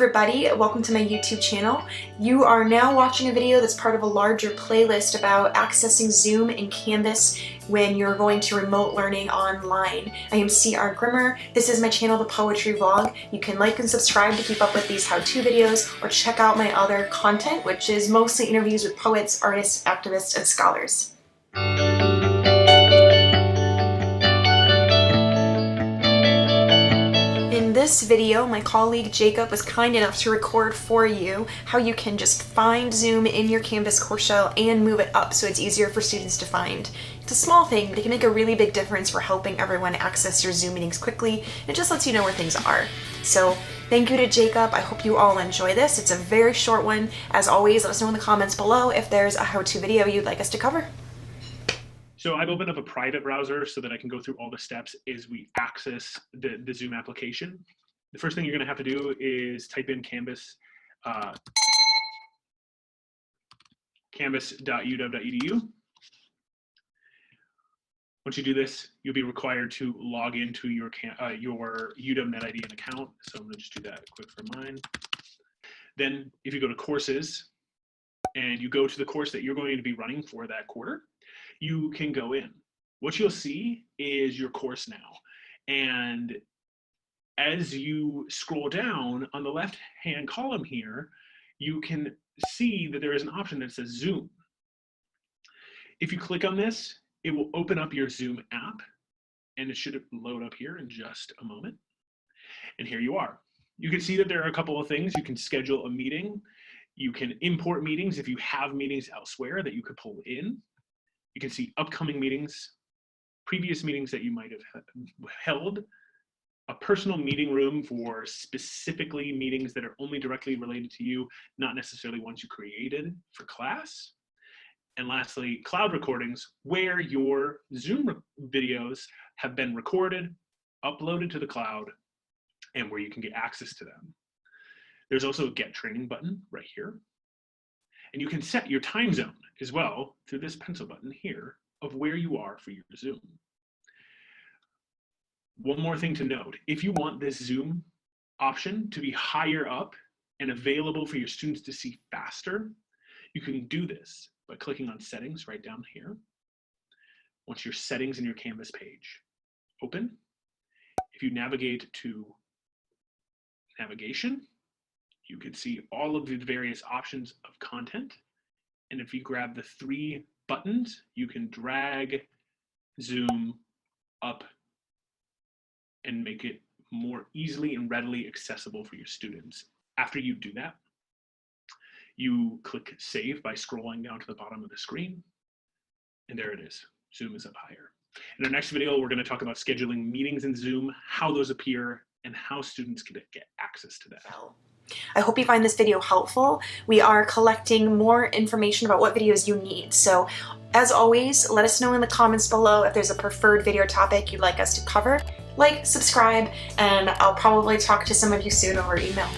everybody, welcome to my YouTube channel. You are now watching a video that's part of a larger playlist about accessing Zoom and Canvas when you're going to remote learning online. I am C.R. Grimmer. This is my channel, The Poetry Vlog. You can like and subscribe to keep up with these how-to videos, or check out my other content, which is mostly interviews with poets, artists, activists, and scholars. In this video, my colleague Jacob was kind enough to record for you how you can just find Zoom in your Canvas course shell and move it up so it's easier for students to find. It's a small thing, but it can make a really big difference for helping everyone access your Zoom meetings quickly. It just lets you know where things are. So thank you to Jacob. I hope you all enjoy this. It's a very short one. As always, let us know in the comments below if there's a how-to video you'd like us to cover. So I've opened up a private browser so that I can go through all the steps as we access the Zoom application. The first thing you're going to have to do is type in Canvas, canvas.uw.edu. Once you do this, you'll be required to log into your UW NetID and account. So I'm going to just do that quick for mine. Then if you go to courses and you go to the course that you're going to be running for that quarter, you can go in. What you'll see is your course now. And as you scroll down on the left-hand column here, you can see that there is an option that says Zoom. If you click on this, it will open up your Zoom app, and it should load up here in just a moment. And here you are. You can see that there are a couple of things. You can schedule a meeting. You can import meetings if you have meetings elsewhere that you could pull in. You can see upcoming meetings, previous meetings that you might have held, a personal meeting room for specifically meetings that are only directly related to you, not necessarily ones you created for class. And lastly, cloud recordings, where your Zoom videos have been recorded, uploaded to the cloud, and where you can get access to them. There's also a Get Training button right here. And you can set your time zone as well through this pencil button here of where you are for your Zoom. One more thing to note, if you want this Zoom option to be higher up and available for your students to see faster, you can do this by clicking on Settings right down here. Once your settings in your Canvas page open, if you navigate to Navigation, you can see all of the various options of content. And if you grab the three buttons, you can drag Zoom up and make it more easily and readily accessible for your students. After you do that, you click Save by scrolling down to the bottom of the screen. And there it is. Zoom is up higher. In our next video, we're going to talk about scheduling meetings in Zoom, how those appear, and how students can get access to that. I hope you find this video helpful. We are collecting more information about what videos you need. So as always, let us know in the comments below if there's a preferred video topic you'd like us to cover. Like, subscribe, and I'll probably talk to some of you soon over email.